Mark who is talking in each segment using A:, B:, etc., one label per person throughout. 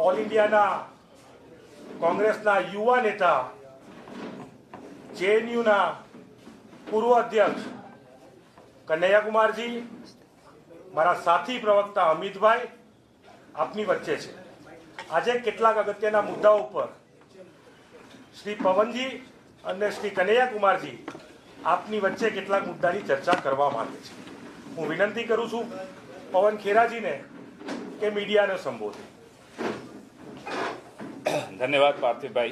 A: All ઇન્ડિયાના કોંગ્રેસના યુવા નેતા, જેએનયુના પૂર્વ અધ્યક્ષ કનૈયા કુમારજી, મારા સાથી પ્રવક્તા અમિતભાઈ આપની વચ્ચે છે. આજે કેટલાક અગત્યના મુદ્દાઓ પર શ્રી પવનજી અને શ્રી કનૈયા કુમારજી આપની વચ્ચે કેટલાક મુદ્દાની ચર્ચા કરવા માંગે છે. હું વિનંતી કરું છું પવન ખેરાજીને કે મીડિયાને સંબોધે.
B: धन्यवाद पार्थिव भाई.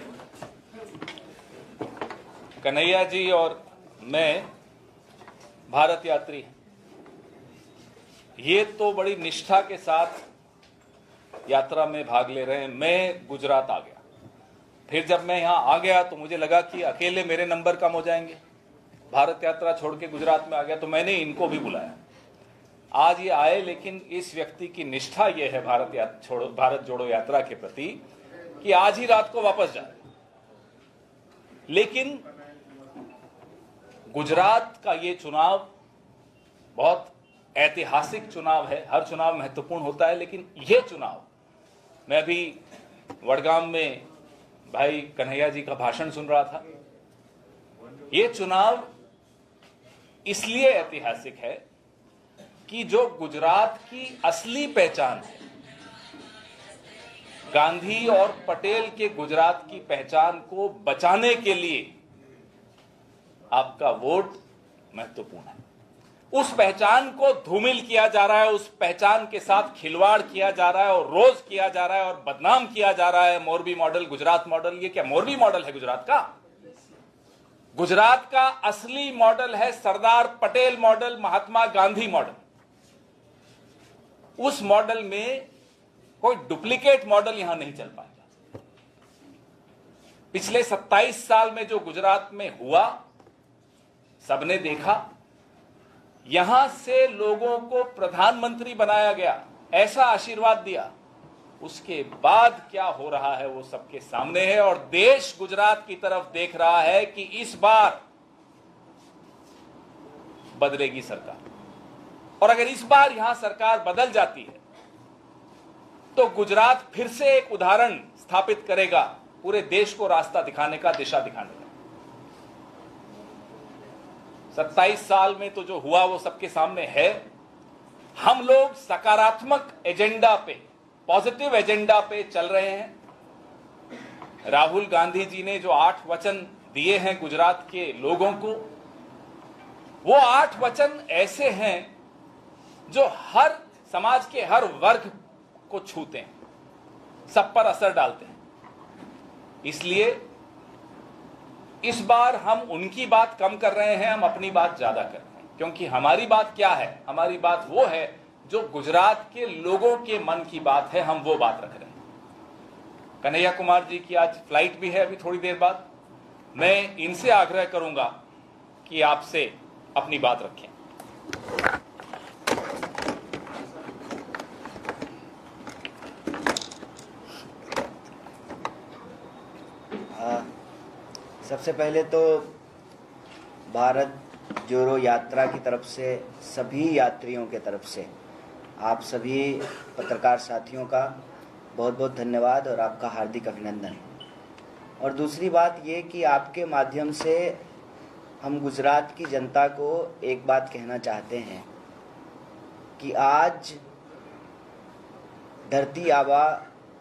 B: कन्हैया जी और मैं भारत यात्री हैं. ये तो बड़ी निष्ठा के साथ यात्रा में भाग ले रहे हैं. मैं गुजरात आ गया, फिर जब मैं यहाँ आ गया तो मुझे लगा कि अकेले मेरे नंबर कम हो जाएंगे. भारत यात्रा छोड़ के गुजरात में आ गया तो मैंने इनको भी बुलाया. आज ये आए, लेकिन इस व्यक्ति की निष्ठा ये है भारत जोड़ो यात्रा के प्रति कि आज ही रात को वापस जा रहे. लेकिन गुजरात का ये चुनाव बहुत ऐतिहासिक चुनाव है. हर चुनाव महत्वपूर्ण होता है, लेकिन ये चुनाव, मैं अभी वडगाम में भाई कन्हैया जी का भाषण सुन रहा था. ये चुनाव इसलिए ऐतिहासिक है कि जो गुजरात की असली पहचान है, गांधी और पटेल के गुजरात की पहचान को बचाने के लिए आपका वोट महत्वपूर्ण है. उस पहचान को धूमिल किया जा रहा है, उस पहचान के साथ खिलवाड़ किया जा रहा है और रोज किया जा रहा है और बदनाम किया जा रहा है. Morbi model, Gujarat model. ये क्या मोरबी मॉडल है गुजरात का? गुजरात का असली मॉडल है सरदार पटेल मॉडल, महात्मा गांधी मॉडल. उस मॉडल में कोई डुप्लीकेट मॉडल यहां नहीं चल पाएगा. पिछले 27 साल में जो गुजरात में हुआ सबने देखा. यहां से लोगों को प्रधानमंत्री बनाया गया, ऐसा आशीर्वाद दिया. उसके बाद क्या हो रहा है वो सबके सामने है और देश गुजरात की तरफ देख रहा है कि इस बार बदलेगी सरकार. और अगर इस बार यहां सरकार बदल जाती है तो गुजरात फिर से एक उदाहरण स्थापित करेगा पूरे देश को रास्ता दिखाने का, दिशा दिखाने का. 27 साल में तो जो हुआ वो सबके सामने है. हम लोग सकारात्मक एजेंडा पे, पॉजिटिव एजेंडा पे चल रहे हैं. राहुल गांधी जी ने जो 8 वचन दिए हैं गुजरात के लोगों को, वो 8 वचन ऐसे हैं जो हर समाज के हर वर्ग को छूते हैं, सब पर असर डालते हैं. इसलिए इस बार हम उनकी बात कम कर रहे हैं, हम अपनी बात ज्यादा कर रहे हैं. क्योंकि हमारी बात क्या है? हमारी बात वो है जो गुजरात के लोगों के मन की बात है, हम वो बात रख रहे हैं. कन्हैया कुमार जी की आज फ्लाइट भी है अभी थोड़ी देर बाद. मैं इनसे आग्रह करूंगा कि आपसे अपनी बात रखें.
C: सबसे पहले तो भारत जोड़ो यात्रा की तरफ से सभी यात्रियों के तरफ से आप सभी पत्रकार साथियों का बहुत बहुत धन्यवाद और आपका हार्दिक अभिनंदन. और दूसरी बात ये कि आपके माध्यम से हम गुजरात की जनता को एक बात कहना चाहते हैं कि आज धरती आबा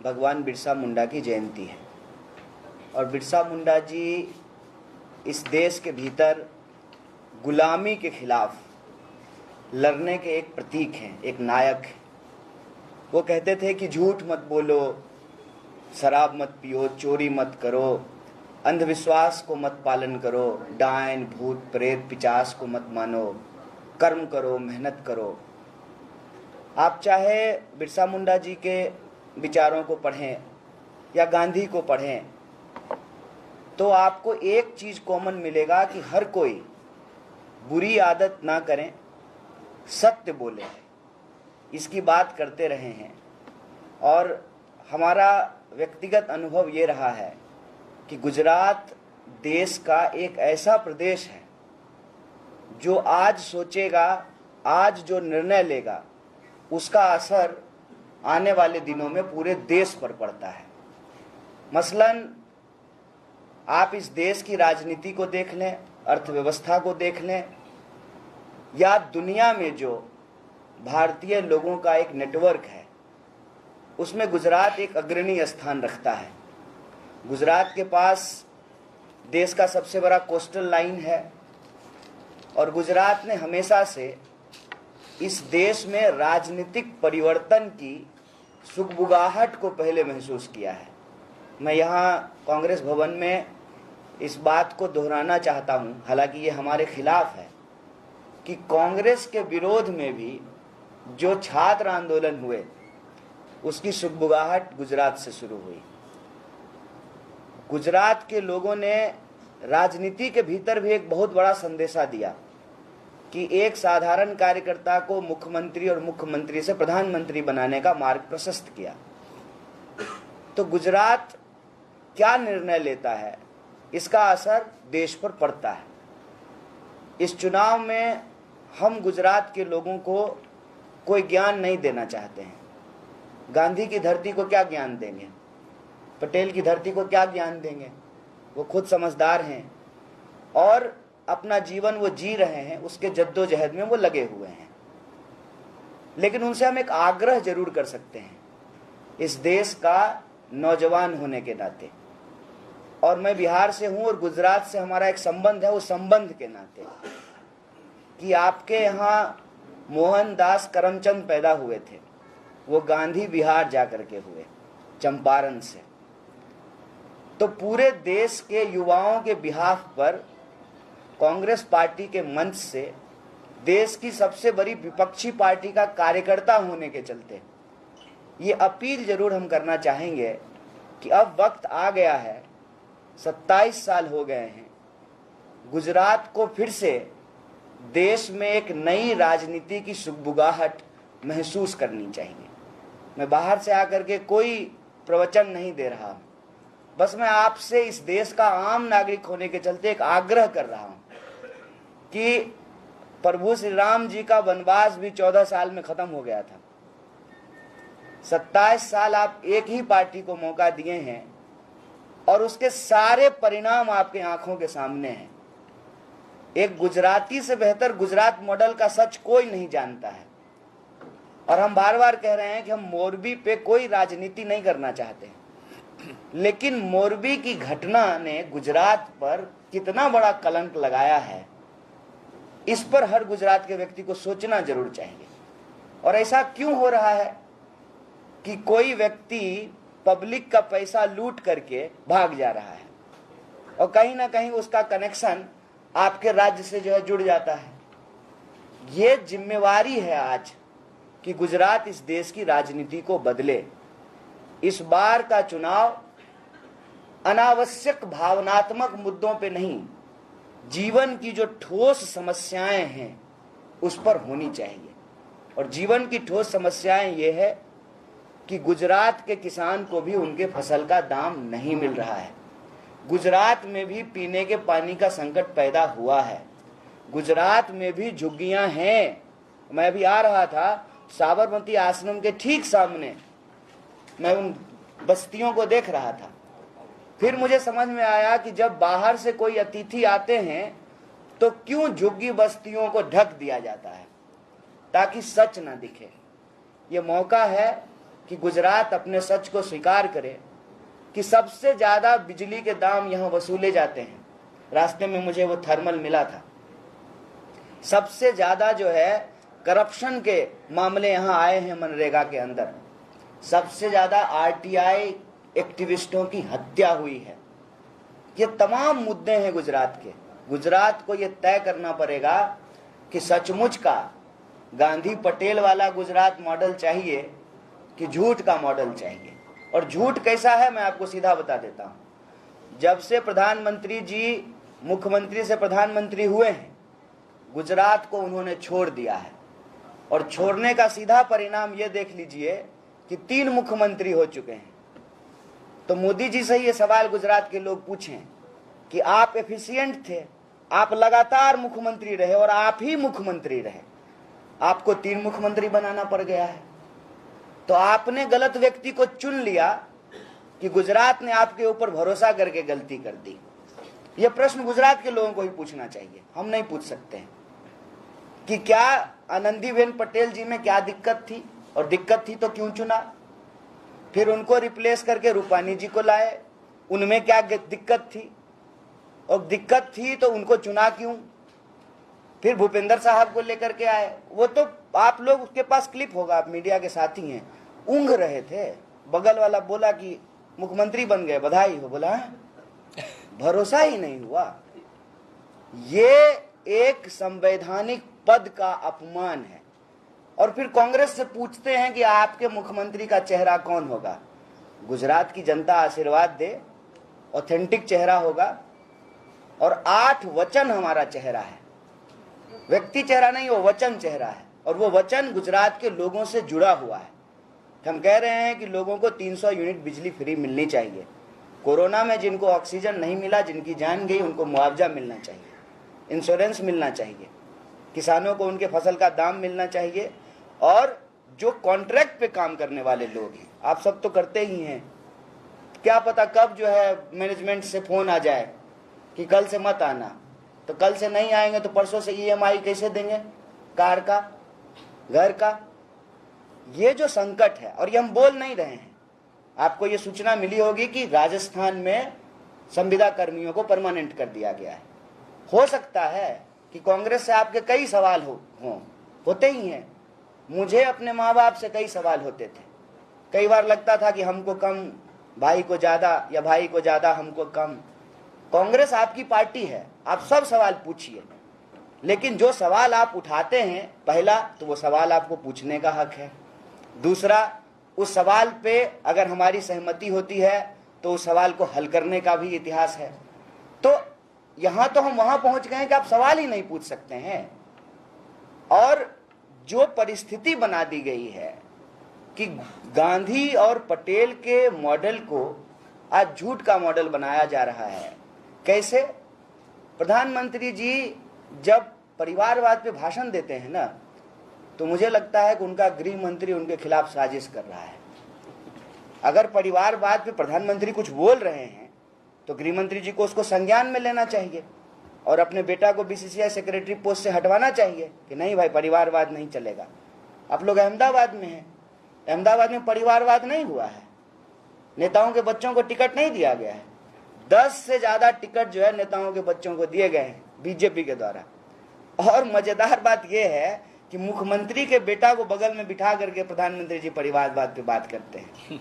C: भगवान बिरसा मुंडा की जयंती है. और बिरसा मुंडा जी इस देश के भीतर गुलामी के खिलाफ लड़ने के एक प्रतीक हैं, एक नायक हैं. वो कहते थे कि झूठ मत बोलो, शराब मत पियो, चोरी मत करो, अंधविश्वास को मत पालन करो, डायन भूत प्रेत पिचास को मत मानो, कर्म करो, मेहनत करो. आप चाहे बिरसा मुंडा जी के विचारों को पढ़ें या गांधी को पढ़ें तो आपको एक चीज़ कॉमन मिलेगा कि हर कोई बुरी आदत ना करें, सत्य बोले, इसकी बात करते रहे हैं. और हमारा व्यक्तिगत अनुभव ये रहा है कि गुजरात देश का एक ऐसा प्रदेश है जो आज सोचेगा, आज जो निर्णय लेगा, उसका असर आने वाले दिनों में पूरे देश पर पड़ता है। मसलन आप इस देश की राजनीति को देख लें, अर्थव्यवस्था को देख लें, या दुनिया में जो भारतीय लोगों का एक नेटवर्क है, उसमें गुजरात एक अग्रणी स्थान रखता है। गुजरात के पास देश का सबसे बड़ा कोस्टल लाइन है और गुजरात ने हमेशा से इस देश में राजनीतिक परिवर्तन की सुगबुगाहट को पहले महसूस किया है। मैं यहाँ कांग्रेस भवन में इस बात को दोहराना चाहता हूँ, हालांकि ये हमारे खिलाफ है, कि कांग्रेस के विरोध में भी जो छात्र आंदोलन हुए उसकी सुगबुगाहट गुजरात से शुरू हुई। गुजरात के लोगों ने राजनीति के भीतर भी एक बहुत बड़ा संदेशा दिया कि एक साधारण कार्यकर्ता को मुख्यमंत्री और मुख्यमंत्री से प्रधानमंत्री बनाने का मार्ग प्रशस्त किया। तो गुजरात क्या निर्णय लेता है, इसका असर देश पर पड़ता है। इस चुनाव में हम गुजरात के लोगों को कोई ज्ञान नहीं देना चाहते हैं। गांधी की धरती को क्या ज्ञान देंगे, पटेल की धरती को क्या ज्ञान देंगे? वो खुद समझदार हैं और अपना जीवन वो जी रहे हैं, उसके जद्दोजहद में वो लगे हुए हैं। लेकिन उनसे हम एक आग्रह जरूर कर सकते हैं, इस देश का नौजवान होने के नाते, और मैं बिहार से हूं और गुजरात से हमारा एक संबंध है, उस संबंध के नाते, कि आपके यहाँ मोहनदास करमचंद पैदा हुए थे, वो गांधी बिहार जाकर के हुए, चंपारण से। तो पूरे देश के युवाओं के बिहाफ पर कांग्रेस पार्टी के मंच से देश की सबसे बड़ी विपक्षी पार्टी का कार्यकर्ता होने के चलते ये अपील जरूर हम करना चाहेंगे कि अब वक्त आ गया है, 27 साल हो गए हैं, गुजरात को फिर से देश में एक नई राजनीति की सुगबुगाहट महसूस करनी चाहिए। मैं बाहर से आकर के कोई प्रवचन नहीं दे रहा हूं, बस मैं आपसे इस देश का आम नागरिक होने के चलते एक आग्रह कर रहा हूं कि प्रभु श्री राम जी का वनवास भी 14 साल में खत्म हो गया था। 27 साल आप एक ही पार्टी को मौका दिए हैं और उसके सारे परिणाम आपके आंखों के सामने हैं। एक गुजराती से बेहतर गुजरात मॉडल का सच कोई नहीं जानता है। और हम बार बार कह रहे हैं कि हम मोरबी पे कोई राजनीति नहीं करना चाहते, लेकिन मोरबी की घटना ने गुजरात पर कितना बड़ा कलंक लगाया है, इस पर हर गुजरात के व्यक्ति को सोचना जरूर चाहिए। और ऐसा क्यों हो रहा है कि कोई व्यक्ति पब्लिक का पैसा लूट करके भाग जा रहा है और कहीं ना कहीं उसका कनेक्शन आपके राज्य से जो है जुड़ जाता है। ये जिम्मेवारी है आज कि गुजरात इस देश की राजनीति को बदले। इस बार का चुनाव अनावश्यक भावनात्मक मुद्दों पे नहीं, जीवन की जो ठोस समस्याएं हैं उस पर होनी चाहिए। और जीवन की ठोस समस्याएं ये है कि गुजरात के किसान को भी उनके फसल का दाम नहीं मिल रहा है। गुजरात में भी पीने के पानी का संकट पैदा हुआ है। गुजरात में भी झुग्गियां हैं। मैं भी आ रहा था, साबरमती आश्रम के ठीक सामने मैं उन बस्तियों को देख रहा था। फिर मुझे समझ में आया कि जब बाहर से कोई अतिथि आते हैं तो क्यों झुग्गी बस्तियों को ढक दिया जाता है, ताकि सच ना दिखे। ये मौका है कि गुजरात अपने सच को स्वीकार करे कि सबसे ज्यादा बिजली के दाम यहाँ वसूले जाते हैं। रास्ते में मुझे वो थर्मल मिला था। सबसे ज्यादा जो है करप्शन के मामले यहाँ आए हैं मनरेगा के अंदर। सबसे ज्यादा आरटीआई एक्टिविस्टों की हत्या हुई है। ये तमाम मुद्दे हैं गुजरात के। गुजरात को ये तय करना पड़ेगा कि सचमुच का गांधी पटेल वाला गुजरात मॉडल चाहिए कि झूठ का मॉडल चाहिए। और झूठ कैसा है मैं आपको सीधा बता देता हूं। जब से प्रधानमंत्री जी मुख्यमंत्री से प्रधानमंत्री हुए हैं, गुजरात को उन्होंने छोड़ दिया है। और छोड़ने का सीधा परिणाम ये देख लीजिए कि 3 मुख्यमंत्री हो चुके हैं। तो मोदी जी से ये सवाल गुजरात के लोग पूछें कि आप एफिशिएंट थे, आप लगातार मुख्यमंत्री रहे और आप ही मुख्यमंत्री रहे, आपको 3 मुख्यमंत्री बनाना पड़ गया है। तो आपने गलत व्यक्ति को चुन लिया कि गुजरात ने आपके ऊपर भरोसा करके गलती कर दी। यह प्रश्न गुजरात के लोगों को ही पूछना चाहिए, हम नहीं पूछ सकते हैं कि क्या आनंदीबेन पटेल जी में क्या दिक्कत थी, और दिक्कत थी तो क्यों चुना। फिर उनको रिप्लेस करके रूपानी जी को लाए, उनमें क्या दिक्कत थी, और दिक्कत थी तो उनको चुना क्यों। फिर भूपेंद्र साहब को लेकर के आए, वो तो आप लोग उसके पास क्लिप होगा, आप मीडिया के साथी हैं, ऊँघ रहे थे। बगल वाला बोला कि मुख्यमंत्री बन गए, बधाई हो। बोला भरोसा ही नहीं हुआ। ये एक संवैधानिक पद का अपमान है। और फिर कांग्रेस से पूछते हैं कि आपके मुख्यमंत्री का चेहरा कौन होगा। गुजरात की जनता आशीर्वाद दे, ऑथेंटिक चेहरा होगा। और 8 वचन हमारा चेहरा है, व्यक्ति चेहरा नहीं, वो वचन चेहरा है। और वो वचन गुजरात के लोगों से जुड़ा हुआ है। हम कह रहे हैं कि लोगों को 300 यूनिट बिजली फ्री मिलनी चाहिए। कोरोना में जिनको ऑक्सीजन नहीं मिला, जिनकी जान गई, उनको मुआवजा मिलना चाहिए, इंश्योरेंस मिलना चाहिए, किसानों को उनके फसल का दाम मिलना चाहिए। और जो कॉन्ट्रैक्ट पे काम करने वाले लोग हैं, आप सब तो करते ही हैं, क्या पता कब जो है मैनेजमेंट से फोन आ जाए कि कल से मत आना, तो कल से नहीं आएंगे तो परसों से EMI कैसे देंगे, कार का, घर का। ये जो संकट है, और ये हम बोल नहीं रहे हैं, आपको ये सूचना मिली होगी कि राजस्थान में संविदा कर्मियों को परमानेंट कर दिया गया है। हो सकता है कि कांग्रेस से आपके कई सवाल होते ही हैं। मुझे अपने माँ बाप से कई सवाल होते थे। कई बार लगता था कि हमको कम, भाई को ज्यादा, या भाई को ज्यादा हमको कम। कांग्रेस आपकी पार्टी है, आप सब सवाल पूछिए, लेकिन जो सवाल आप उठाते हैं, पहला तो वो सवाल आपको पूछने का हक है। दूसरा, उस सवाल पे अगर हमारी सहमति होती है तो उस सवाल को हल करने का भी इतिहास है। तो यहां तो हम वहां पहुंच गए कि आप सवाल ही नहीं पूछ सकते हैं। और जो परिस्थिति बना दी गई है कि गांधी और पटेल के मॉडल को आज झूठ का मॉडल बनाया जा रहा है। कैसे? प्रधानमंत्री जी जब परिवारवाद पे भाषण देते हैं ना, तो मुझे लगता है कि उनका गृह मंत्री उनके खिलाफ साजिश कर रहा है। अगर परिवारवाद पे प्रधानमंत्री कुछ बोल रहे हैं तो गृह मंत्री जी को उसको संज्ञान में लेना चाहिए और अपने बेटा को BCCI सेक्रेटरी पोस्ट से हटवाना चाहिए कि नहीं भाई, परिवारवाद नहीं चलेगा। आप लोग अहमदाबाद में हैं, अहमदाबाद में परिवारवाद नहीं हुआ है, नेताओं के बच्चों को टिकट नहीं दिया गया है। 10 से ज्यादा टिकट जो है नेताओं के बच्चों को दिए गए हैं बीजेपी के द्वारा। और मजेदार बात यह है कि मुख्यमंत्री के बेटा को बगल में बिठा करके प्रधानमंत्री जी परिवारवाद पे बात करते हैं।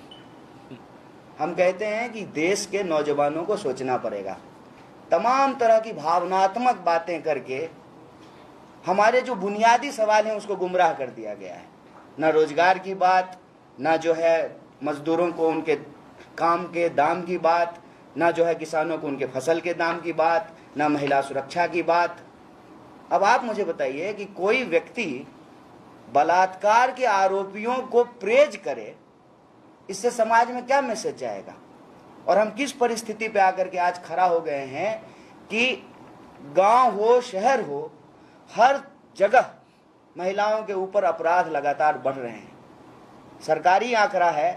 C: हम कहते हैं कि देश के नौजवानों को सोचना पड़ेगा। तमाम तरह की भावनात्मक बातें करके हमारे जो बुनियादी सवाल हैं उसको गुमराह कर दिया गया है। ना रोजगार की बात, ना जो है मजदूरों को उनके काम के दाम की बात, ना जो है किसानों को उनके फसल के दाम की बात, ना महिला सुरक्षा की बात। अब आप मुझे बताइए कि कोई व्यक्ति बलात्कार के आरोपियों को प्रेज करे, इससे समाज में क्या मैसेज जाएगा? और हम किस परिस्थिति पे आकर के आज खड़ा हो गए हैं कि गांव हो शहर हो, हर जगह महिलाओं के ऊपर अपराध लगातार बढ़ रहे हैं। सरकारी आंकड़ा है,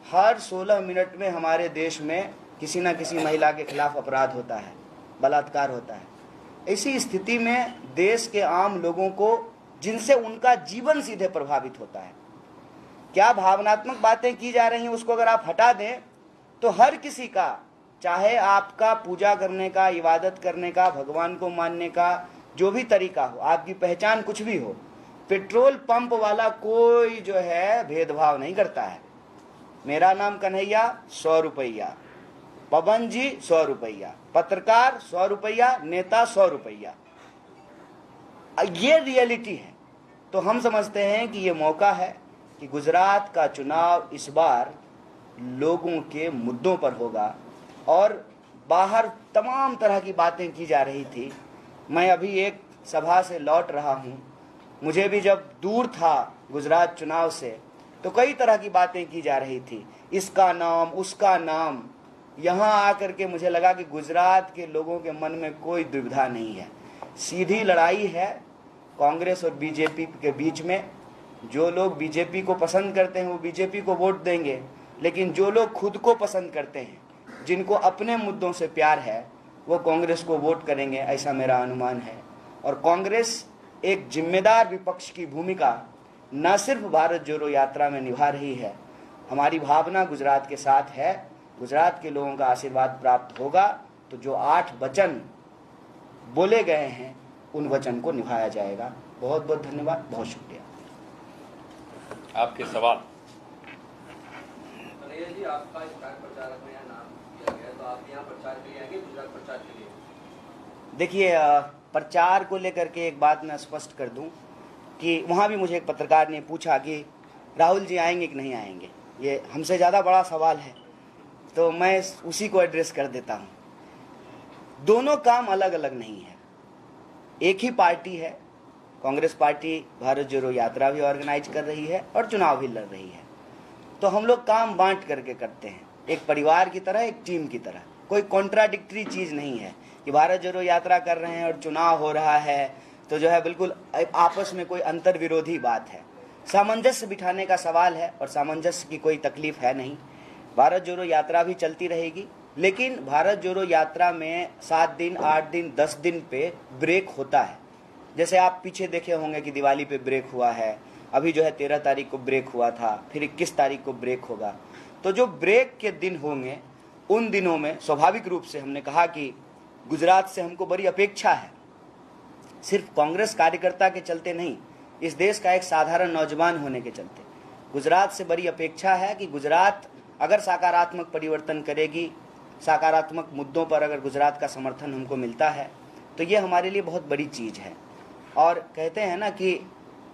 C: हर 16 मिनट में हमारे देश में किसी न किसी महिला के खिलाफ अपराध होता है, बलात्कार होता है। ऐसी स्थिति में देश के आम लोगों को, जिनसे उनका जीवन सीधे प्रभावित होता है, क्या भावनात्मक बातें की जा रही हैं उसको अगर आप हटा दें तो हर किसी का, चाहे आपका पूजा करने का, इबादत करने का, भगवान को मानने का जो भी तरीका हो, आपकी पहचान कुछ भी हो, पेट्रोल पंप वाला कोई जो है भेदभाव नहीं करता है। मेरा नाम कन्हैया 100 रुपया, पवन जी 100 रुपया, पत्रकार 100 रुपया, नेता 100 रुपया। ये रियलिटी है। तो हम समझते हैं कि ये मौका है कि गुजरात का चुनाव इस बार लोगों के मुद्दों पर होगा। और बाहर तमाम तरह की बातें की जा रही थी। मैं अभी एक सभा से लौट रहा हूँ, मुझे भी जब दूर था गुजरात चुनाव से तो कई तरह की बातें की जा रही थी, इसका नाम उसका नाम। यहाँ आकर के मुझे लगा कि गुजरात के लोगों के मन में कोई दुविधा नहीं है, सीधी लड़ाई है कांग्रेस और बीजेपी के बीच में। जो लोग बीजेपी को पसंद करते हैं वो बीजेपी को वोट देंगे, लेकिन जो लोग खुद को पसंद करते हैं, जिनको अपने मुद्दों से प्यार है, वो कांग्रेस को वोट करेंगे, ऐसा मेरा अनुमान है। और कांग्रेस एक जिम्मेदार विपक्ष की भूमिका न सिर्फ भारत जोड़ो यात्रा में निभा रही है, हमारी भावना गुजरात के साथ है। गुजरात के लोगों का आशीर्वाद प्राप्त होगा तो जो 8 वचन बोले गए हैं उन वचन को निभाया जाएगा। बहुत बहुत धन्यवाद, बहुत शुक्रिया।
B: आपके सवाल।
D: कन्हैया जी, आपका स्टार प्रचारक में यहाँ नाम दिया गया, तो आप यहाँ प्रचार के लिए आएंगे, गुजरात प्रचार के लिए?
C: देखिए, प्रचार को लेकर के एक बात मैं स्पष्ट कर दूं कि वहाँ भी मुझे एक पत्रकार ने पूछा कि राहुल जी आएंगे कि नहीं आएंगे। ये हमसे ज़्यादा बड़ा सवाल है, तो मैं उसी को एड्रेस कर देता हूँ। दोनों काम अलग अलग नहीं है। एक ही पार्टी है, कांग्रेस पार्टी भारत जोड़ो यात्रा भी ऑर्गेनाइज कर रही है और चुनाव भी लड़ रही है। तो हम लोग काम बांट करके करते हैं, एक परिवार की तरह, एक टीम की तरह। कोई कॉन्ट्राडिक्टरी चीज़ नहीं है कि भारत जोड़ो यात्रा कर रहे हैं और चुनाव हो रहा है, तो जो है बिल्कुल आपस में कोई अंतर विरोधी बात है। सामंजस्य बिठाने का सवाल है और सामंजस्य की कोई तकलीफ है नहीं। भारत जोड़ो यात्रा भी चलती रहेगी, लेकिन भारत जोड़ो यात्रा में 7 दिन, 8 दिन, 10 दिन पे ब्रेक होता है। जैसे आप पीछे देखे होंगे कि दिवाली पे ब्रेक हुआ है, अभी जो है 13 तारीख को ब्रेक हुआ था, फिर 21 तारीख को ब्रेक होगा। तो जो ब्रेक के दिन होंगे उन दिनों में स्वाभाविक रूप से हमने कहा कि गुजरात से हमको बड़ी अपेक्षा है, सिर्फ कांग्रेस कार्यकर्ता के चलते नहीं, इस देश का एक साधारण नौजवान होने के चलते गुजरात से बड़ी अपेक्षा है कि गुजरात अगर सकारात्मक परिवर्तन करेगी, सकारात्मक मुद्दों पर अगर गुजरात का समर्थन हमको मिलता है तो ये हमारे लिए बहुत बड़ी चीज़ है। और कहते हैं ना कि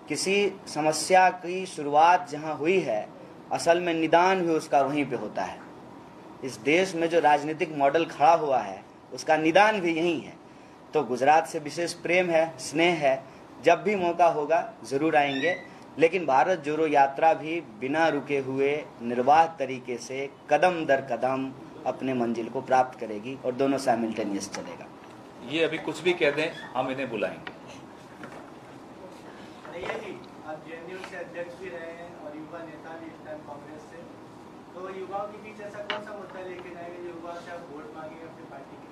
C: किसी समस्या की शुरुआत जहाँ हुई है, असल में निदान भी उसका वहीं पे होता है। इस देश में जो राजनीतिक मॉडल खड़ा हुआ है उसका निदान भी यहीं है। तो गुजरात से विशेष प्रेम है, स्नेह है। जब भी मौका होगा ज़रूर आएंगे, लेकिन भारत जोड़ो यात्रा भी बिना रुके हुए निर्बाध तरीके से कदम दर कदम अपने मंजिल को प्राप्त करेगी और दोनों साइमल्टेनियस चलेगा।
B: ये अभी कुछ भी कह दें, हम इन्हें बुलाएंगे।
E: कन्हैया जी, आप जेएनयू से अध्यक्ष भी रहे हैं और युवा नेता भी इस टाइम कांग्रेस से, तो युवाओं के बीच ऐसा कौन सा मुद्दा लेके जाएंगे जो युवाओं से आप वोट मांगेंगे अपनी पार्टी के लिए?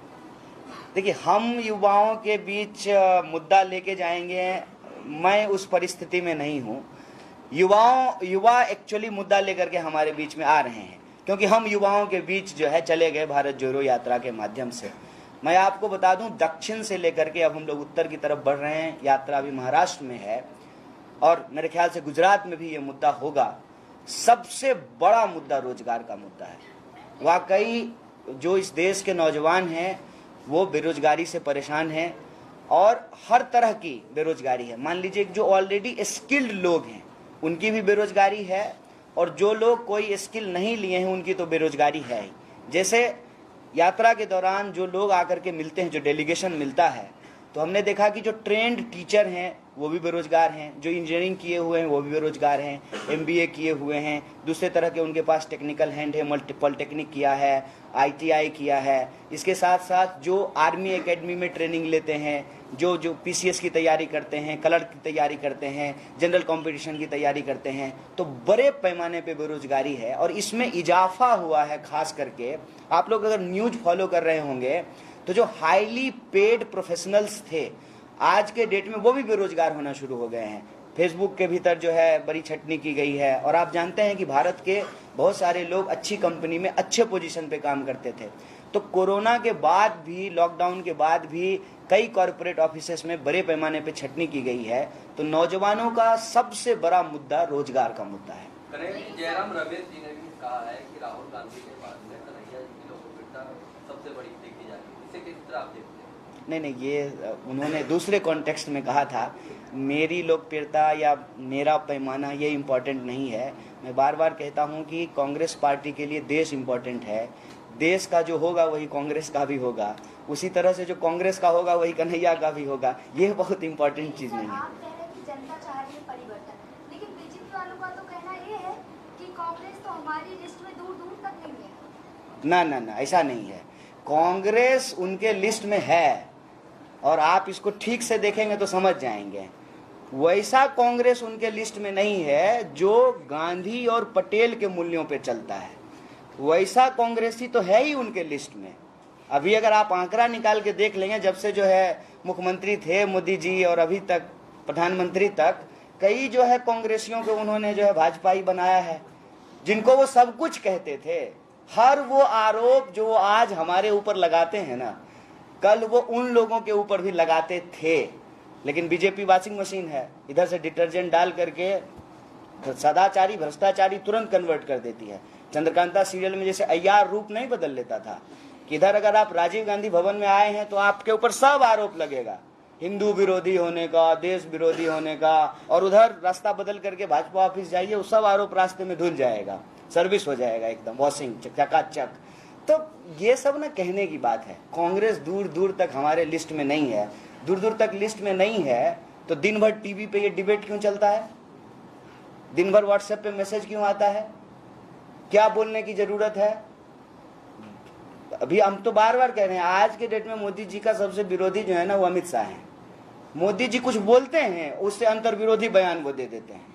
C: देखिए, हम युवाओं के बीच मुद्दा लेके जाएंगे, मैं उस परिस्थिति में नहीं हूँ। युवा एक्चुअली मुद्दा लेकर के हमारे बीच में आ रहे हैं, क्योंकि हम युवाओं के बीच जो है चले गए भारत जोड़ो यात्रा के माध्यम से। मैं आपको बता दूं, दक्षिण से लेकर के अब हम लोग उत्तर की तरफ बढ़ रहे हैं। यात्रा अभी महाराष्ट्र में है और मेरे ख्याल से गुजरात में भी ये मुद्दा होगा। सबसे बड़ा मुद्दा रोजगार का मुद्दा है। वाकई जो इस देश के नौजवान हैं वो बेरोजगारी से परेशान हैं और हर तरह की बेरोजगारी है। मान लीजिए जो ऑलरेडी स्किल्ड लोग हैं उनकी भी बेरोजगारी है, और जो लोग कोई स्किल नहीं लिए हैं उनकी तो बेरोजगारी है ही। जैसे यात्रा के दौरान जो लोग आकर के मिलते हैं, जो डेलीगेशन मिलता है, तो हमने देखा कि जो ट्रेंड टीचर हैं वो भी बेरोजगार हैं, जो इंजीनियरिंग किए हुए हैं वो भी बेरोजगार हैं, एमबीए किए हुए हैं, दूसरे तरह के उनके पास टेक्निकल हैंड है, पॉलिटेक्निक किया है, आईटीआई किया है। इसके साथ साथ जो आर्मी एकेडमी में ट्रेनिंग लेते हैं, जो पीसीएस की तैयारी करते हैं, क्लर्क की तैयारी करते हैं, जनरल कंपटीशन की तैयारी करते हैं, तो बड़े पैमाने पे बेरोजगारी है और इसमें इजाफा हुआ है। खास करके आप लोग अगर न्यूज़ फॉलो कर रहे होंगे तो जो हाईली पेड प्रोफेशनल्स थे आज के डेट में वो भी बेरोजगार होना शुरू हो गए हैं। फेसबुक के भीतर जो है बड़ी छटनी की गई है, और आप जानते हैं कि भारत के बहुत सारे लोग अच्छी कंपनी में अच्छे पोजीशन पे काम करते थे। तो कोरोना के बाद भी, लॉकडाउन के बाद भी कई कॉरपोरेट ऑफिसेस में बड़े पैमाने पे छटनी की गई है। तो नौजवानों का सबसे बड़ा मुद्दा रोजगार का मुद्दा है।
D: कन्हैया जी, जयराम रमेश जी ने भी कहा है कि राहुल गांधी के बाद में कन्हैया जी की लोकप्रियता सबसे बड़ी देखी जाती है, इसे किस तरह आप देखते हैं?
C: नहीं, ये उन्होंने दूसरे कॉन्टेक्स्ट में कहा था। मेरी लोकप्रियता या मेरा पैमाना ये इम्पोर्टेंट नहीं है। मैं बार बार कहता हूँ कि कांग्रेस पार्टी के लिए देश इम्पोर्टेंट है। देश का जो होगा वही कांग्रेस का भी होगा, उसी तरह से जो कांग्रेस का होगा वही कन्हैया का भी होगा। ये बहुत इम्पोर्टेंट चीज़ नहीं है।
F: आप कह रहे हैं कि जनता चाह रही है परिवर्तन, लेकिन बीजेपी वालों का तो कहना ये है कि कांग्रेस तो हमारी लिस्ट में दूर दूर तक नहीं है।
C: ना, ऐसा नहीं है। कांग्रेस उनके लिस्ट में है और आप इसको ठीक से देखेंगे तो समझ जाएंगे। वैसा कांग्रेस उनके लिस्ट में नहीं है जो गांधी और पटेल के मूल्यों पे चलता है। वैसा कांग्रेसी तो है ही उनके लिस्ट में। अभी अगर आप आंकड़ा निकाल के देख लेंगे, जब से जो है मुख्यमंत्री थे मोदी जी और अभी तक प्रधानमंत्री तक, कई जो है कांग्रेसियों को उन्होंने जो है भाजपाई बनाया है, जिनको वो सब कुछ कहते थे। हर वो आरोप जो आज हमारे ऊपर लगाते हैं ना, कल वो उन लोगों के ऊपर भी लगाते थे। लेकिन बीजेपी वॉशिंग मशीन है, इधर से डिटर्जेंट डाल करके सदाचारी भ्रष्टाचारी तुरंत कन्वर्ट कर देती है। चंद्रकांता सीरियल में जैसे अय्यार रूप नहीं बदल लेता था, कि इधर अगर आप राजीव गांधी भवन में आए हैं तो आपके ऊपर सब आरोप लगेगा, हिंदू विरोधी होने का, देश विरोधी होने का, और उधर रास्ता बदल करके भाजपा ऑफिस जाइए, वो सब आरोप रास्ते में धुल जाएगा, सर्विस हो जाएगा एकदम वॉशिंग चकाचक। तो ये सब ना कहने की बात है। कांग्रेस दूर दूर तक हमारे लिस्ट में नहीं है। दूर दूर तक लिस्ट में नहीं है तो दिन भर टीवी पे ये डिबेट क्यों चलता है, दिन भर व्हाट्सएप पे मैसेज क्यों आता है, क्या बोलने की जरूरत है। अभी हम तो बार बार कह रहे हैं, आज के डेट में मोदी जी का सबसे विरोधी जो है ना वो अमित शाह है। मोदी जी कुछ बोलते हैं, उससे अंतर विरोधी बयान वो दे देते हैं।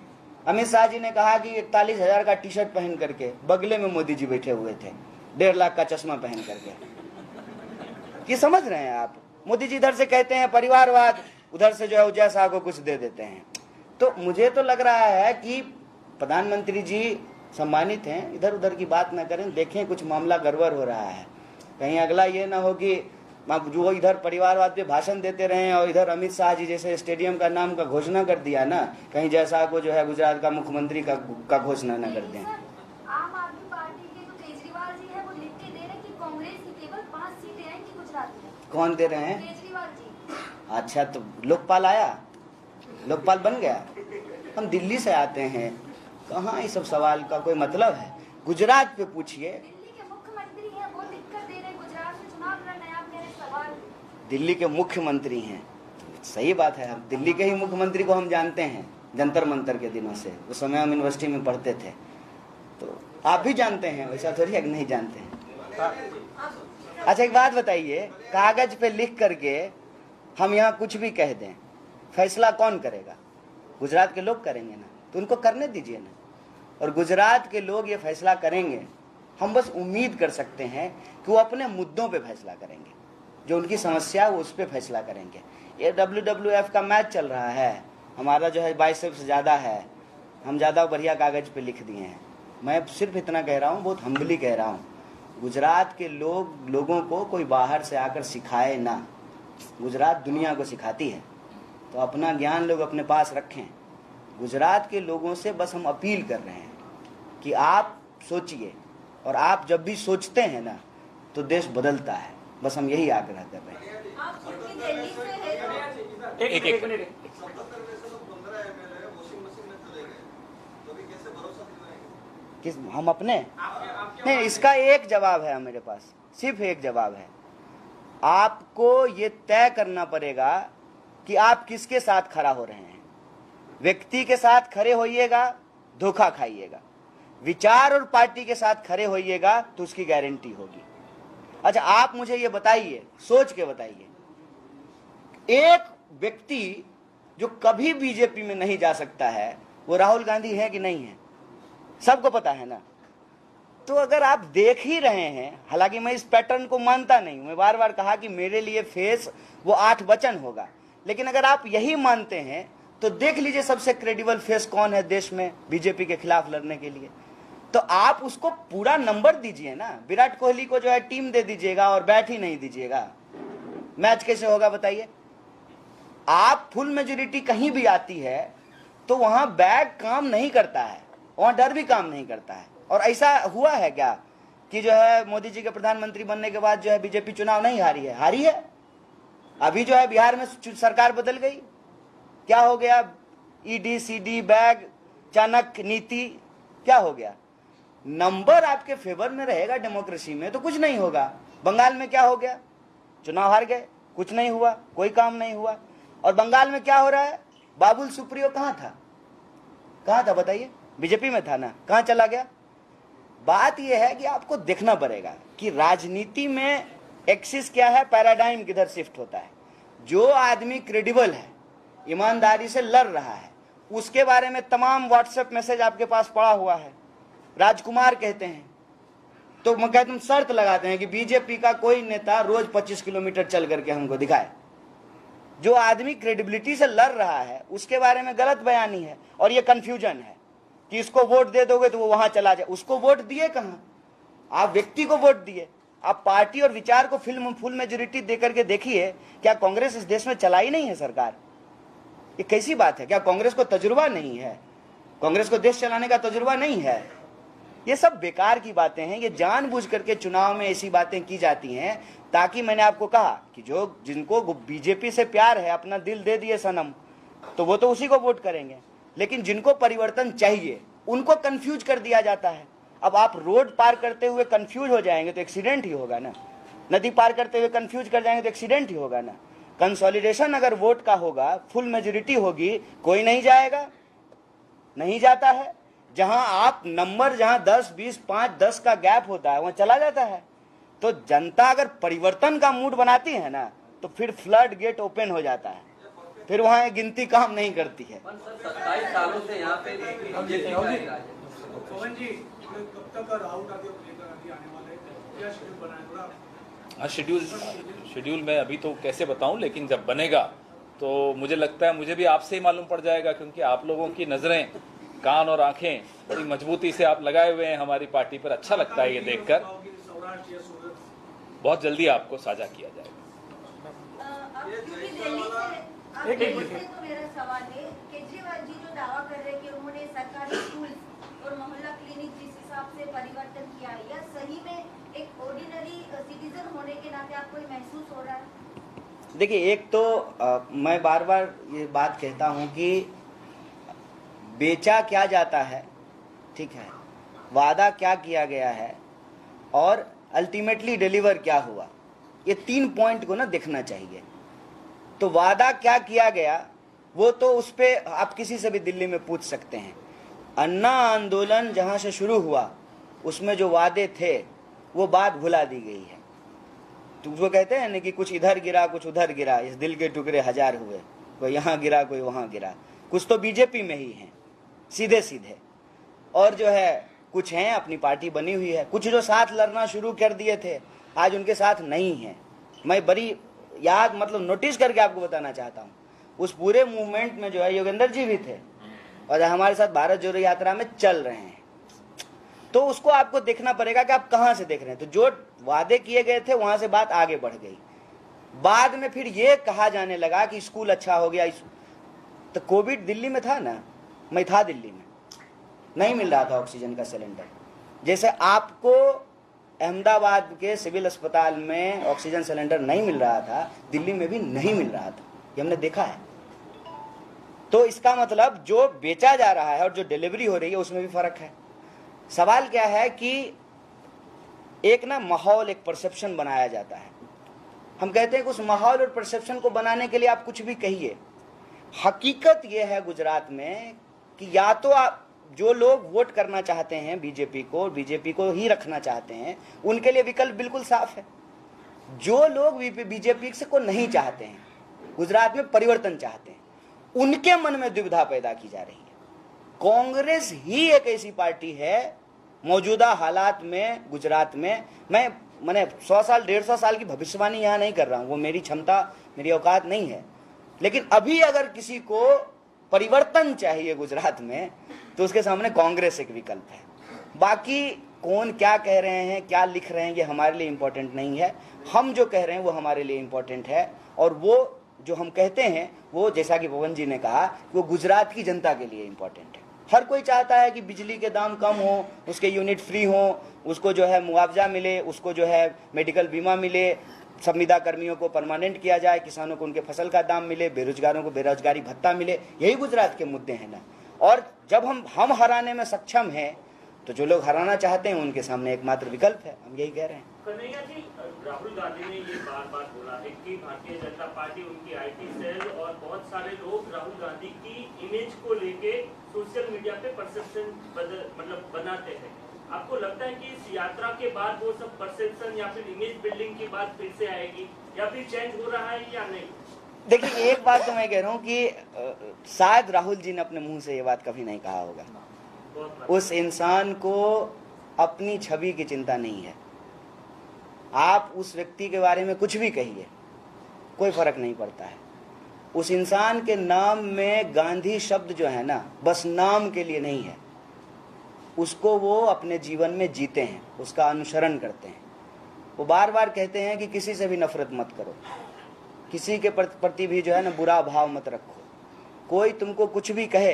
C: अमित शाह जी ने कहा कि 41,000 का टी शर्ट पहन करके, बगले में मोदी जी बैठे हुए थे 1.5 लाख का चश्मा पहन करके। ये समझ रहे हैं आप? मोदी जी इधर से कहते हैं परिवारवाद, उधर से जो है उजय शाह को कुछ दे देते हैं। तो मुझे तो लग रहा है कि प्रधानमंत्री जी सम्मानित हैं, इधर उधर की बात ना करें, देखें कुछ मामला गड़बड़ हो रहा है। कहीं अगला ये ना हो कि जो इधर परिवारवाद पे भाषण देते रहे और इधर अमित शाह जी जैसे स्टेडियम का नाम का घोषणा कर दिया ना, कहीं जैसा को जो है गुजरात का मुख्यमंत्री का घोषणा ना कर दें।
F: आम आदमी पार्टी के जो केजरीवाल जी है वो लिख के दे रहे हैं कि कांग्रेस की केवल 5 सीटें आएंगी गुजरात में।
C: कौन दे रहे हैं?
F: केजरीवाल जी।
C: अच्छा, तो लोकपाल आया, लोकपाल बन गया। हम दिल्ली से आते हैं, कहाँ ये सब सवाल का कोई मतलब है? गुजरात पे पूछिए।
F: दिल्ली के मुख्यमंत्री हैं, वो लिख कर दे रहे हैं गुजरात में चुनाव लड़ना है। आप कह रहे हैं सवाल
C: दिल्ली के मुख्यमंत्री हैं, सही बात है। हम दिल्ली के ही मुख्यमंत्री को हम जानते हैं जंतर मंतर के दिनों से, उस समय हम यूनिवर्सिटी में पढ़ते थे। तो आप भी जानते हैं, वैसा थोड़ी है कि नहीं जानते हैं। अच्छा एक बात बताइए, कागज पे लिख करके हम यहाँ कुछ भी कह दें, फैसला कौन करेगा? गुजरात के लोग करेंगे ना, तो उनको करने दीजिए ना। और गुजरात के लोग ये फैसला करेंगे, हम बस उम्मीद कर सकते हैं कि वो अपने मुद्दों पे फैसला करेंगे, जो उनकी समस्या वो उस पर फैसला करेंगे। ये WWF का मैच चल रहा है, हमारा जो है बाइसेप्स ज़्यादा है, हम ज़्यादा बढ़िया कागज पे लिख दिए हैं। मैं सिर्फ इतना कह रहा हूँ, बहुत हम्बली कह रहा हूँ, गुजरात के लोगों को कोई बाहर से आकर सिखाए ना। गुजरात दुनिया को सिखाती है, तो अपना ज्ञान लोग अपने पास रखें। गुजरात के लोगों से बस हम अपील कर रहे हैं कि आप सोचिए, और आप जब भी सोचते हैं ना तो देश बदलता है। बस हम यही आग्रह कर रहे हैं।
B: एक मिनट।
C: किस हम अपने नहीं, इसका एक जवाब है मेरे पास, सिर्फ एक जवाब है। आपको ये तय करना पड़ेगा कि आप किसके साथ खड़ा हो रहे हैं। व्यक्ति के साथ खड़े होइएगा, धोखा खाइएगा। विचार और पार्टी के साथ खड़े होइएगा तो उसकी गारंटी होगी। अच्छा आप मुझे ये बताइए, सोच के बताइए, एक व्यक्ति जो कभी बीजेपी में नहीं जा सकता है वो राहुल गांधी है कि नहीं है? सबको पता है ना। तो अगर आप देख ही रहे हैं, हालांकि मैं इस पैटर्न को मानता नहीं, मैं बार बार कहा कि मेरे लिए फेस वो 8 वचन होगा, लेकिन अगर आप यही मानते हैं तो देख लीजिए सबसे क्रेडिबल फेस कौन है देश में बीजेपी के खिलाफ लड़ने के लिए। तो आप उसको पूरा नंबर दीजिए ना। विराट कोहली को जो है टीम दे दीजिएगा और बैट ही नहीं दीजिएगा, मैच कैसे होगा बताइए? आप फुल मेजोरिटी कहीं भी आती है तो वहां बैग काम नहीं करता है, वहां डर भी काम नहीं करता है। और ऐसा हुआ है क्या कि जो है मोदी जी के प्रधानमंत्री बनने के बाद जो है बीजेपी चुनाव नहीं हारी है? हारी है। अभी जो है बिहार में सरकार बदल गई, क्या हो गया? ईडी सीडी बैग चाणक्य नीति, क्या हो गया? नंबर आपके फेवर में रहेगा डेमोक्रेसी में तो कुछ नहीं होगा। बंगाल में क्या हो गया? चुनाव हार गए, कुछ नहीं हुआ, कोई काम नहीं हुआ। और बंगाल में क्या हो रहा है? बाबुल सुप्रियो कहाँ था बताइए? बीजेपी में था ना, कहाँ चला गया? बात यह है कि आपको देखना पड़ेगा कि राजनीति में एक्सिस क्या है, पैराडाइम किधर शिफ्ट होता है। जो आदमी क्रेडिबल है, ईमानदारी से लड़ रहा है, उसके बारे में तमाम व्हाट्सएप मैसेज आपके पास पड़ा हुआ है। राजकुमार कहते हैं, तो मैं कहता हूं शर्त लगाते हैं कि बीजेपी का कोई नेता रोज 25 किलोमीटर चल करके हमको दिखाए। जो आदमी क्रेडिबिलिटी से लड़ रहा है उसके बारे में गलत बयानी है, और ये कंफ्यूजन है कि इसको वोट दे दोगे तो वो वहां चला जाए। उसको वोट दिए कहां? आप व्यक्ति को वोट दिए, आप पार्टी और विचार को फुल मेजोरिटी देकर के देखिए। क्या कांग्रेस इस देश में चलाई नहीं है सरकार? ये कैसी बात है? क्या कांग्रेस को तजुर्बा नहीं है? कांग्रेस को देश चलाने का तजुर्बा नहीं है? ये सब बेकार की बातें हैं। ये जानबूझ करके चुनाव में ऐसी बातें की जाती हैं ताकि, मैंने आपको कहा कि जो जिनको बीजेपी से प्यार है, अपना दिल दे दिए सनम, तो वो तो उसी को वोट करेंगे। लेकिन जिनको परिवर्तन चाहिए उनको कंफ्यूज कर दिया जाता है। अब आप रोड पार करते हुए कंफ्यूज हो जाएंगे तो एक्सीडेंट ही होगा ना। नदी पार करते हुए कंफ्यूज कर जाएंगे तो एक्सीडेंट ही होगा ना। कंसोलिडेशन अगर वोट का होगा, फुल मेजोरिटी होगी, कोई नहीं जाएगा, नहीं जाता है। जहां आप नंबर, जहां 10, 20, 5, 10 का गैप होता है वहां चला जाता है। तो जनता अगर परिवर्तन का मूड बनाती है ना, तो फिर फ्लड गेट ओपन हो जाता है, फिर वहां गिनती काम नहीं करती है।
D: 27 सालों से यहाँ पे बीजेपी का ही राज है।
E: पवन जी, कब तक राहुल गांधी और प्रियंका गांधी आने वाले हैं? क्या शेड्यूल बनाए थोड़ा?
B: हाँ, शेड्यूल मैं अभी तो कैसे बताऊं, लेकिन जब बनेगा तो मुझे लगता है मुझे भी आपसे ही मालूम पड़ जाएगा, क्योंकि आप लोगों की नजरें, कान और आंखें बड़ी मजबूती से आप लगाए हुए हैं हमारी पार्टी पर। अच्छा लगता है ये देखकर। बहुत जल्दी आपको साझा किया जाएगा।
F: तो मेरा सवाल है, केजरीवाल जी जो दावा कर रहे हैं कि उन्होंने सरकारी स्कूल और मोहल्ला क्लिनिक जिस हिसाब से परिवर्तन किया है, या सही में एक ऑर्डिनरी सिटीजन होने के नाते आपको ये महसूस हो रहा है?
C: देखिए, एक तो मैं बार बार ये बात कहता हूं कि बेचा क्या जाता है, ठीक है, वादा क्या किया गया है और अल्टीमेटली डिलीवर क्या हुआ, ये 3 पॉइंट को ना देखना चाहिए। तो वादा क्या किया गया वो तो उस पे आप किसी से भी दिल्ली में पूछ सकते हैं। अन्ना आंदोलन जहां से शुरू हुआ उसमें जो वादे थे वो बात भुला दी गई है। तो वो कहते हैं ना कि कुछ इधर गिरा कुछ उधर गिरा, इस दिल के टुकड़े हजार हुए, कोई यहाँ गिरा कोई वहाँ गिरा। कुछ तो बीजेपी में ही हैं सीधे सीधे, और जो है कुछ हैं अपनी पार्टी बनी हुई है, कुछ जो साथ लड़ना शुरू कर दिए थे आज उनके साथ नहीं है। मैं बड़ी याद नोटिस करके आपको बताना चाहता हूँ, उस पूरे मूवमेंट में जो है योगेंद्र जी भी थे और हमारे साथ भारत जोड़ो यात्रा में चल रहे हैं। तो उसको आपको देखना पड़ेगा कि आप कहाँ से देख रहे हैं। तो जो वादे किए गए थे वहां से बात आगे बढ़ गई। बाद में फिर ये कहा जाने लगा कि स्कूल अच्छा हो गया। तो कोविड दिल्ली में था ना, मैं था दिल्ली में, नहीं मिल रहा था ऑक्सीजन का सिलेंडर। जैसे आपको अहमदाबाद के सिविल अस्पताल में ऑक्सीजन सिलेंडर नहीं मिल रहा था, दिल्ली में भी नहीं मिल रहा था, ये हमने देखा है। तो इसका मतलब जो बेचा जा रहा है और जो डिलीवरी हो रही है उसमें भी फर्क है। सवाल क्या है कि एक ना माहौल, एक परसेप्शन बनाया जाता है। हम कहते हैं कि उस माहौल और परसेप्शन को बनाने के लिए आप कुछ भी कहिए। हकीकत यह है गुजरात में कि या तो आप, जो लोग वोट करना चाहते हैं बीजेपी को, बीजेपी को ही रखना चाहते हैं, उनके लिए विकल्प बिल्कुल साफ है। जो लोग बीजेपी से को नहीं चाहते हैं, गुजरात में परिवर्तन चाहते हैं, उनके मन में दुविधा पैदा की जा रही है। कांग्रेस ही एक ऐसी पार्टी है मौजूदा हालात में गुजरात में, मैंने 100 साल 150 साल की भविष्यवाणी यहाँ नहीं कर रहा हूँ, वो मेरी क्षमता, मेरी औकात नहीं है। लेकिन अभी अगर किसी को परिवर्तन चाहिए गुजरात में तो उसके सामने कांग्रेस एक विकल्प है। बाकी कौन क्या कह रहे हैं, क्या लिख रहे हैं, ये हमारे लिए इम्पोर्टेंट नहीं है। हम जो कह रहे हैं वो हमारे लिए इम्पोर्टेंट है, और वो जो हम कहते हैं वो, जैसा कि पवन जी ने कहा, वो गुजरात की जनता के लिए इम्पोर्टेंट है। हर कोई चाहता है कि बिजली के दाम कम हो, उसके यूनिट फ्री हो, उसको जो है मुआवजा मिले, उसको जो है मेडिकल बीमा मिले, संविदा कर्मियों को परमानेंट किया जाए, किसानों को उनके फसल का दाम मिले, बेरोजगारों को बेरोजगारी भत्ता मिले। यही गुजरात के मुद्दे हैं ना। और जब हम हराने में सक्षम हैं तो जो लोग हराना चाहते हैं उनके सामने एकमात्र विकल्प है। हम यही कह रहे हैं।
G: कन्हैया जी, राहुल गांधी ने ये बार बार बोला है कि भारतीय जनता पार्टी, उनकी आईटी सेल और बहुत सारे लोग राहुल गांधी की इमेज को लेके सोशल मीडिया पे परसेप्शन बनाते हैं। आपको लगता है कि इस यात्रा के बाद वो सब परसेप्शन या फिर इमेज बिल्डिंग की बात फिर से आएगी, या फिर चेंज हो रहा है या नहीं?
C: देखिए, एक बात तो मैं कह रहा हूं कि शायद राहुल जी ने अपने मुंह से ये बात कभी नहीं कहा होगा। उस इंसान को अपनी छवि की चिंता नहीं है। आप उस व्यक्ति के बारे में कुछ भी कहिए, कोई फर्क नहीं पड़ता है। उस इंसान के नाम में गांधी शब्द जो है ना, बस नाम के लिए नहीं है, उसको वो अपने जीवन में जीते हैं, उसका अनुसरण करते हैं। वो बार बार कहते हैं कि किसी से भी नफरत मत करो, किसी के प्रति भी जो है ना बुरा भाव मत रखो। कोई तुमको कुछ भी कहे,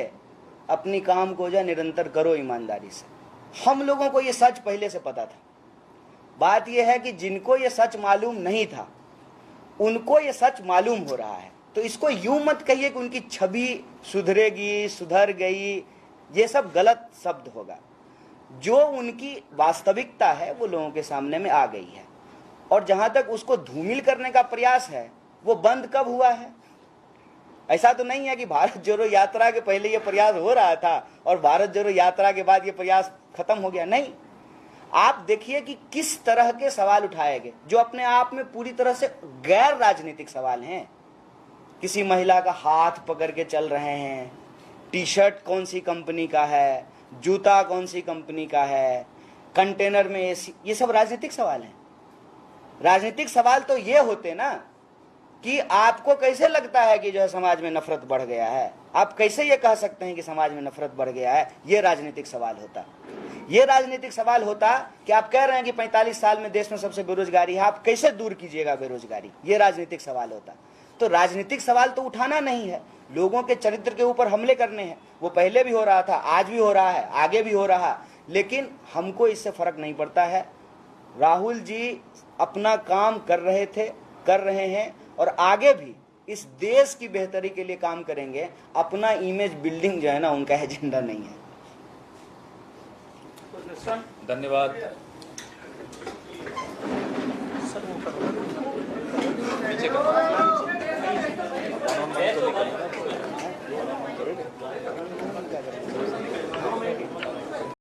C: अपनी काम को जो है निरंतर करो ईमानदारी से। हम लोगों को ये सच पहले से पता था। बात यह है कि जिनको ये सच मालूम नहीं था, उनको ये सच मालूम हो रहा है। तो इसको यूं मत कहिए कि उनकी छवि सुधरेगी, सुधर गई, ये सब गलत शब्द होगा। जो उनकी वास्तविकता है वो लोगों के सामने में आ गई है। और जहां तक उसको धूमिल करने का प्रयास है, वो बंद कब हुआ है? ऐसा तो नहीं है कि भारत जोड़ो यात्रा के पहले ये प्रयास हो रहा था और भारत जोड़ो यात्रा के बाद ये प्रयास खत्म हो गया। नहीं, आप देखिए कि किस तरह के सवाल उठाए गए जो अपने आप में पूरी तरह से गैर राजनीतिक सवाल हैं। किसी महिला का हाथ पकड़ के चल रहे हैं, टी शर्ट कौन सी कंपनी का है, जूता कौन सी कंपनी का है, कंटेनर में एसी, ये सब राजनीतिक सवाल हैं। राजनीतिक सवाल तो ये होते ना कि आपको कैसे लगता है कि जो है समाज में नफरत बढ़ गया है, आप कैसे ये कह सकते हैं कि समाज में नफरत बढ़ गया है, ये राजनीतिक सवाल होता। ये राजनीतिक सवाल होता कि आप कह रहे हैं कि 45 साल में देश में सबसे बेरोजगारी है, आप कैसे दूर कीजिएगा बेरोजगारी, ये राजनीतिक सवाल होता। तो राजनीतिक सवाल तो उठाना नहीं है, लोगों के चरित्र के ऊपर हमले करने हैं। वो पहले भी हो रहा था, आज भी हो रहा है, आगे भी हो रहा, लेकिन हमको इससे फर्क नहीं पड़ता है। राहुल जी अपना काम कर रहे थे, कर रहे हैं और आगे भी इस देश की बेहतरी के लिए काम करेंगे। अपना इमेज बिल्डिंग जो है ना, उनका एजेंडा नहीं है।
B: धन्यवाद।